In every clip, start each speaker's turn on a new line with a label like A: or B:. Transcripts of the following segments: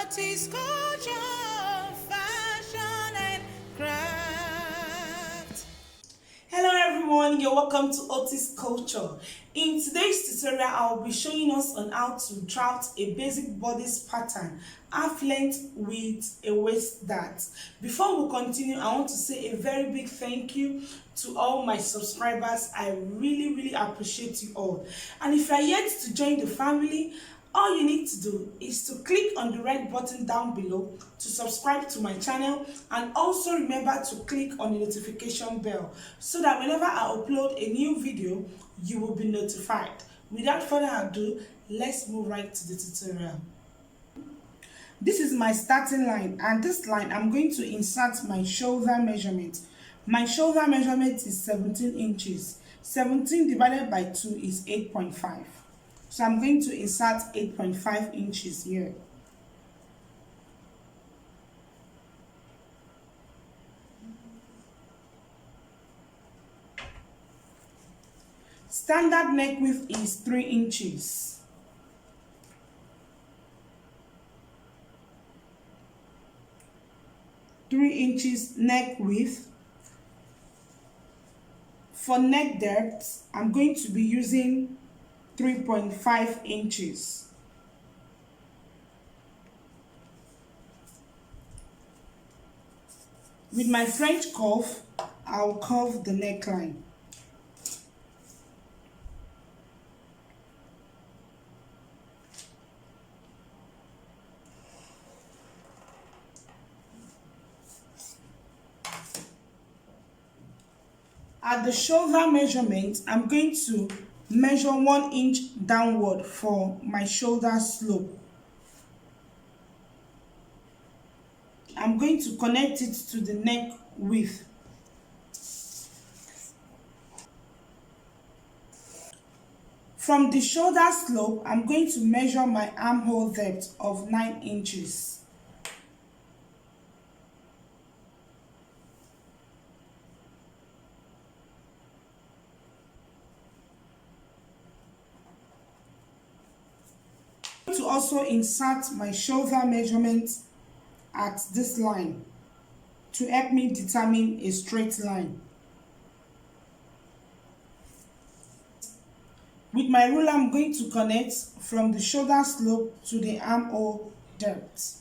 A: Otis culture, fashion and craft.
B: Hello everyone, you're welcome to Otis Culture. In today's tutorial, I'll be showing us on how to draft a basic bodice pattern, half length with a waist dart. Before we continue, I want to say a very big thank you to all my subscribers. I really appreciate you all. And if you're yet to join the family, all you need to do is to click on the red button down below to subscribe to my channel, and also remember to click on the notification bell so that whenever I upload a new video, you will be notified. Without further ado, let's move right to the tutorial. This is my starting line, and this line I'm going to insert my shoulder measurement. My shoulder measurement is 17 inches. 17 divided by 2 is 8.5. So I'm going to insert 8.5 inches here. Standard neck width is 3 inches. Neck width. For neck depth, I'm going to be using 3.5 inches. With my French curve, I'll curve the neckline. At the shoulder measurement, I'm going to measure 1 inch downward for my shoulder slope. I'm going to connect it to the neck width. From the shoulder slope, I'm going to measure my armhole depth of 9 inches. To also insert my shoulder measurement at this line to help me determine a straight line. With my ruler, I'm going to connect from the shoulder slope to the armhole depth.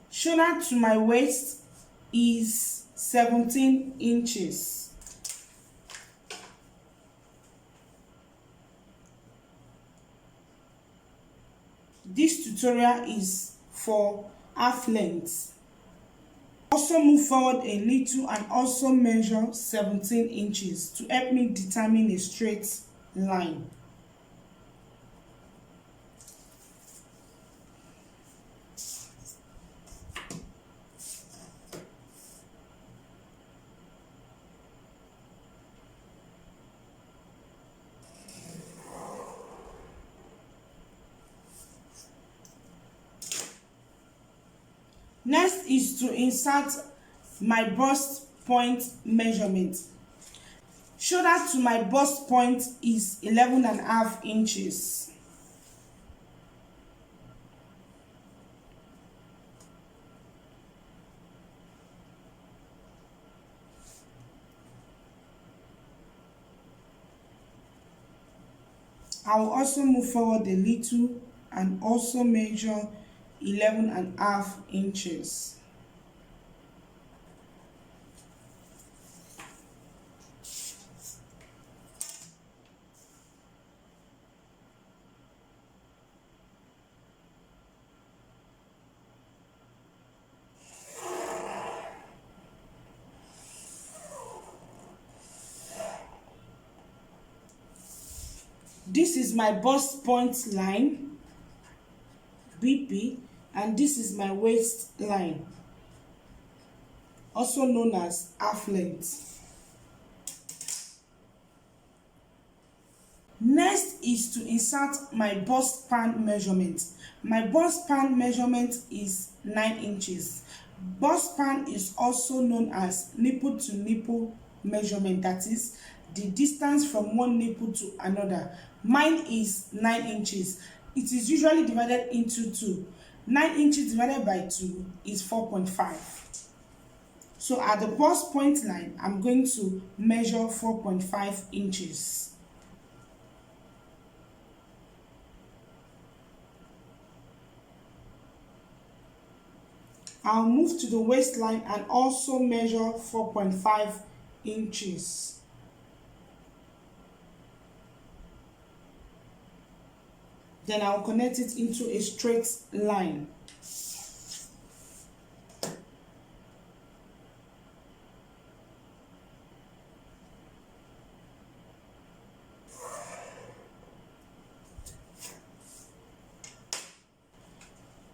B: Shoulder to my waist is 17 inches. This tutorial is for half length. Also move forward a little and also measure 17 inches to help me determine a straight line. Next is to insert my bust point measurement. Shoulder to my bust point is 11.5 inches. I will also move forward a little and also measure 11.5 inches. This is my bust point line, BP, and this is my waistline, also known as half length. Next is to insert my bust pan measurement. My bust pan measurement is 9 inches. Bust pan is also known as nipple to nipple measurement, that is the distance from one nipple to another. Mine is 9 inches. It is usually divided into two. 9 inches divided by 2 is 4.5. So at the bust point line, I'm going to measure 4.5 inches. I'll move to the waistline and also measure 4.5 inches. Then I'll connect it into a straight line.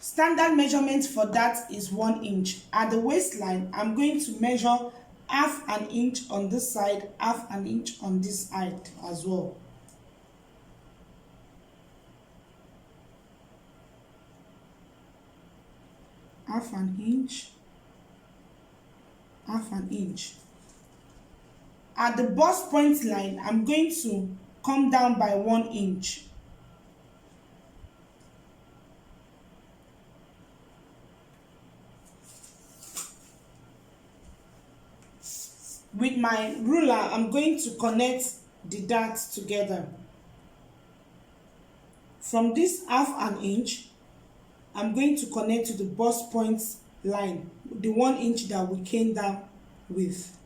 B: Standard measurement for that is 1 inch. At the waistline, I'm going to measure half an inch on this side, half an inch on this side as well. Half an inch, half an inch. At the bust point line, I'm going to come down by 1 inch. With my ruler, I'm going to connect the darts together. From this half an inch, I'm going to connect to the bust point line, the 1 inch that we came down with.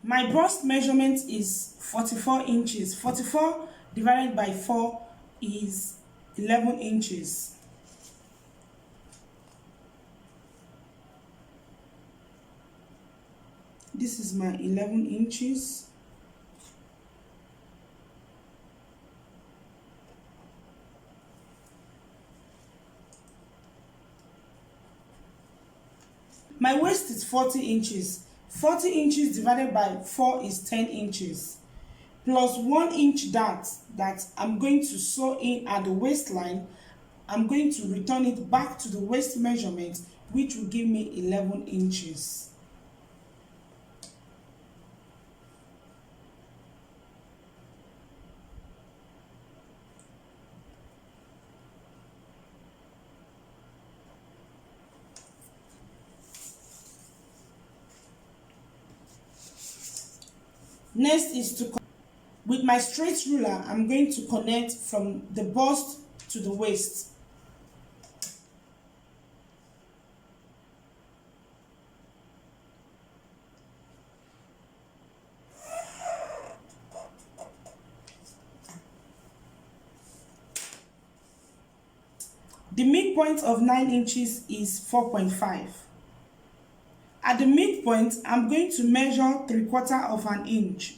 B: My bust measurement is 44 inches. 44 divided by 4 is 11 inches. This is my 11 inches. My waist is 40 inches. 40 inches divided by 4 is 10 inches. Plus 1 inch dart that I'm going to sew in at the waistline, I'm going to return it back to the waist measurement, which will give me 11 inches. Next is to, with my straight ruler, I'm going to connect from the bust to the waist. The midpoint of 9 inches is 4.5. At the midpoint, I'm going to measure 3/4 of an inch.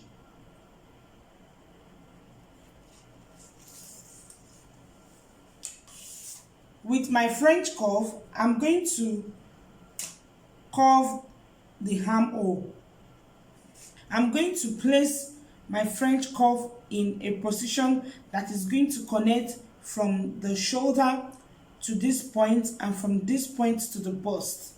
B: With my French curve, I'm going to curve the armhole. I'm going to place my French curve in a position that is going to connect from the shoulder to this point and from this point to the bust.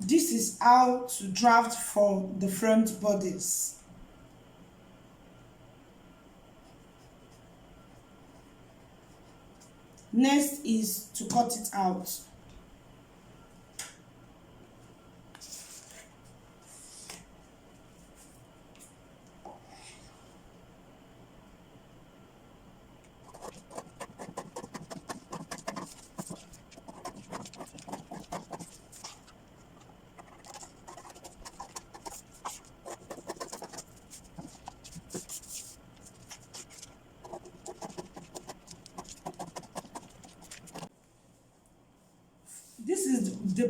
B: This is how to draft for the front bodice. Next is to cut it out.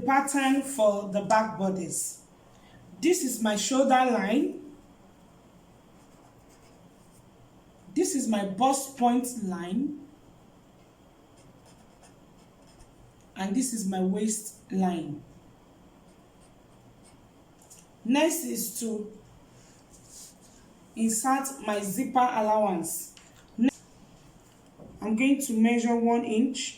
B: pattern for the back bodice. This is my shoulder line. This is my bust point line. And this is my waist line. Next is to insert my zipper allowance. Next, I'm going to measure 1 inch.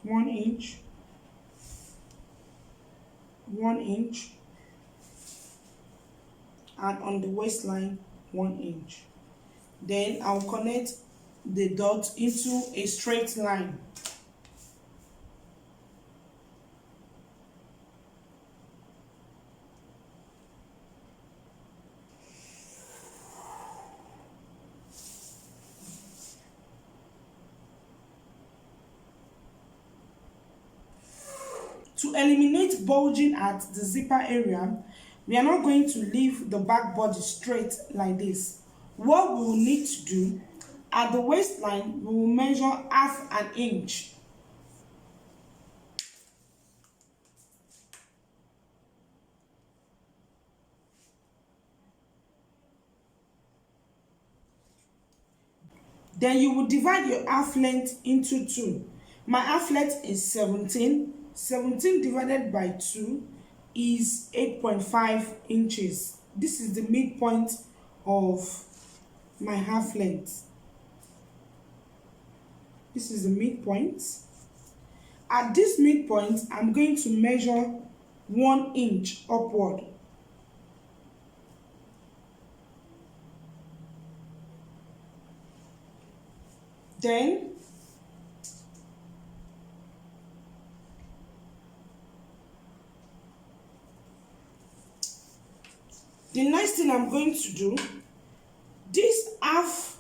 B: One inch, 1 inch, and on the waistline 1 inch. Then I'll connect the dot into a straight line. To eliminate bulging at the zipper area, we are not going to leave the back body straight like this. What we will need to do, at the waistline, we will measure half an inch. Then you will divide your half length into 2. My half length is 17. 17 divided by 2 is 8.5 inches. This is the midpoint of my half length. This is the midpoint. At this midpoint, I'm going to measure 1 inch upward. Then the next thing I'm going to do, this half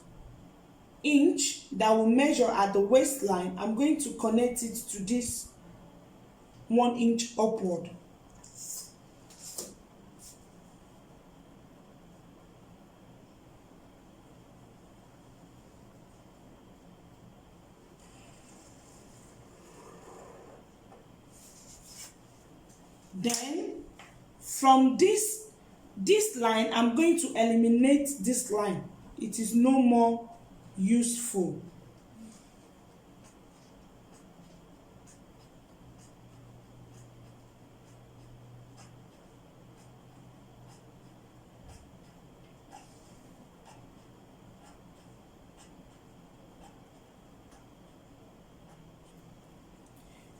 B: inch that will measure at the waistline, I'm going to connect it to this 1 inch upward. Then from this line, I'm going to eliminate this line. It is no more useful.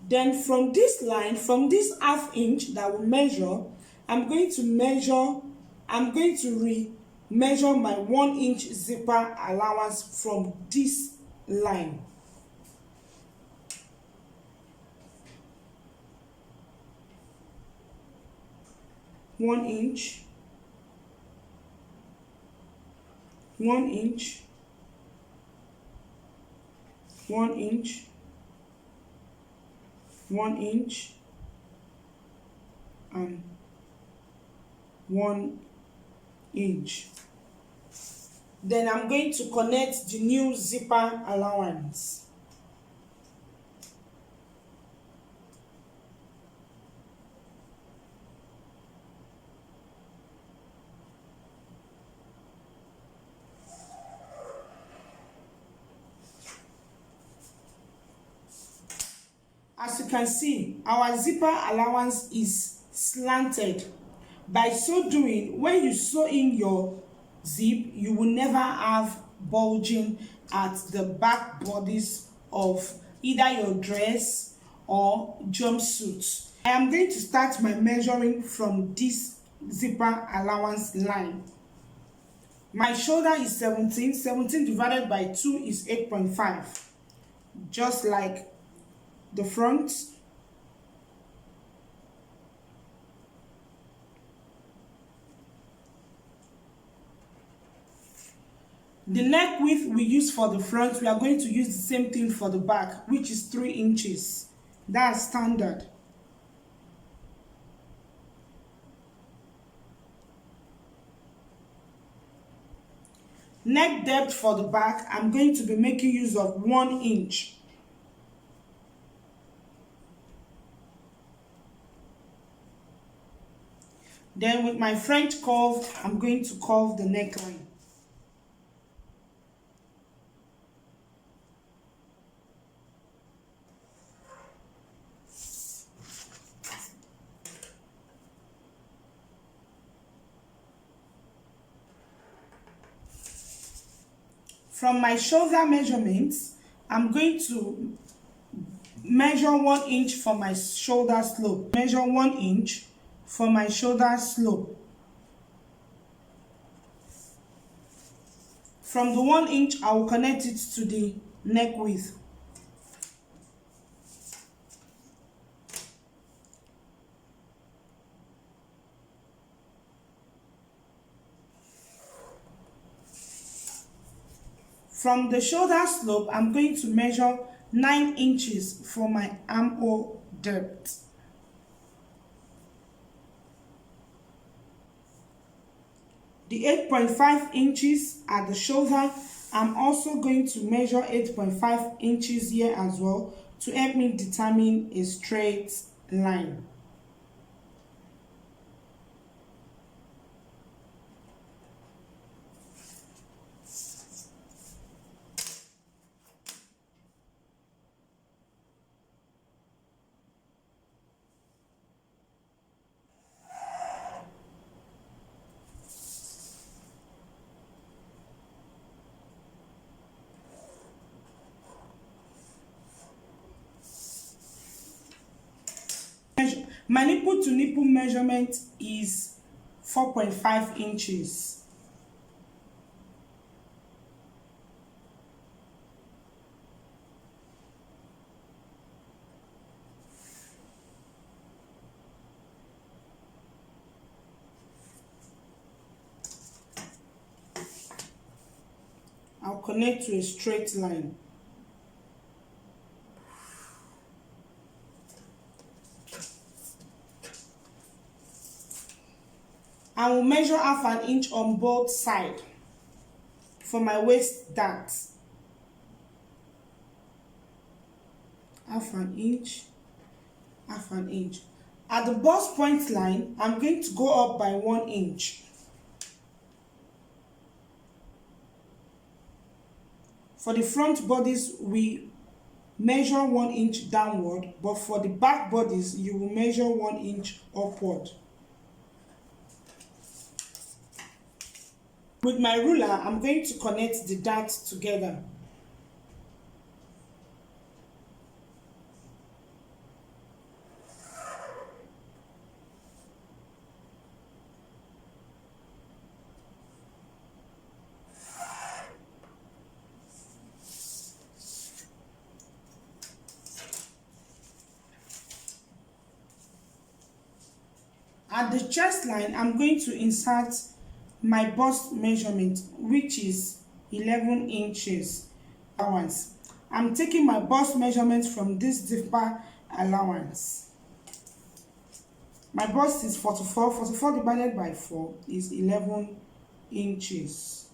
B: Then from this line, from this half inch that will measure, I'm going to re-measure my 1 inch zipper allowance from this line. One inch, 1 inch, 1 inch, 1 inch, and 1 inch. Then I'm going to connect the new zipper allowance. As you can see, our zipper allowance is slanted. By so doing, when you sew in your zip, you will never have bulging at the back bodies of either your dress or jumpsuits. I am going to start my measuring from this zipper allowance line. My shoulder is 17. 17 divided by 2 is 8.5. Just like the front. The neck width we use for the front, we are going to use the same thing for the back, which is 3 inches. That's standard. Neck depth for the back, I'm going to be making use of 1 inch. Then with my French curve, I'm going to curve the neckline. From my shoulder measurements, I'm going to measure 1 inch for my shoulder slope. Measure 1 inch for my shoulder slope. From the 1 inch, I will connect it to the neck width. From the shoulder slope, I'm going to measure 9 inches for my armhole depth. The 8.5 inches at the shoulder, I'm also going to measure 8.5 inches here as well to help me determine a straight line. My nipple to nipple measurement is 4.5 inches. I'll connect to a straight line. I will measure half an inch on both sides for my waist dart. Half an inch, half an inch. At the bust point line, I'm going to go up by 1 inch. For the front bodies, we measure 1 inch downward, but for the back bodies, you will measure 1 inch upward. With my ruler, I'm going to connect the darts together. At the chest line, I'm going to insert my bust measurement, which is 11 inches allowance. I'm taking my bust measurement from this zipper allowance. My bust is 44. 44 divided by 4 is 11 inches.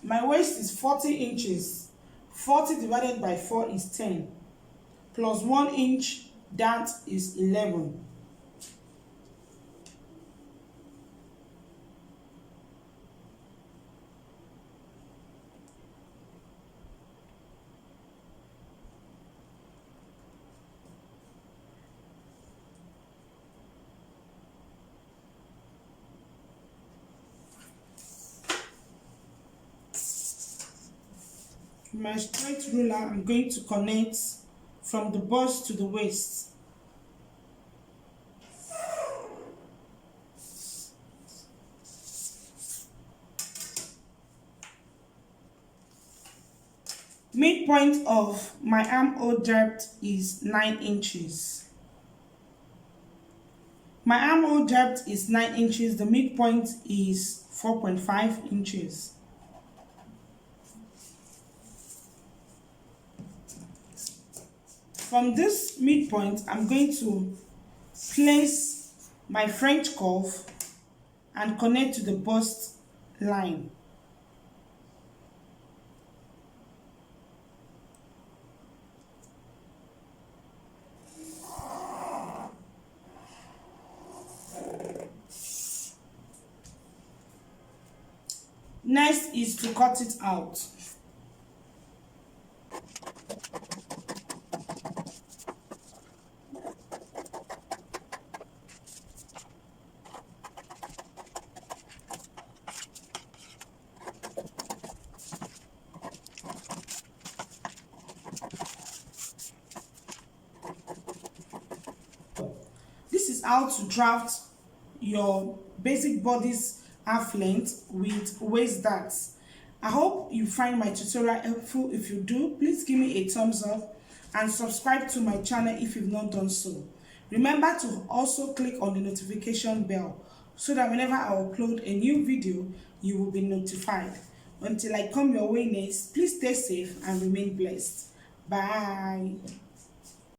B: My waist is 40 inches. 40 divided by 4 is 10. Plus 1 inch, that is 11. My straight ruler, I'm going to connect from the bust to the waist. Midpoint of my armhole depth is 9 inches. My armhole depth is 9 inches. The midpoint is 4.5 inches. From this midpoint, I'm going to place my French curve and connect to the bust line. Next is to cut it out. This is how to draft your basic bodice half length with waist darts. I hope you find my tutorial helpful. If you do, please give me a thumbs up and subscribe to my channel if you've not done so. Remember to also click on the notification bell so that whenever I upload a new video, you will be notified. Until I come your way next, please stay safe and remain blessed. Bye.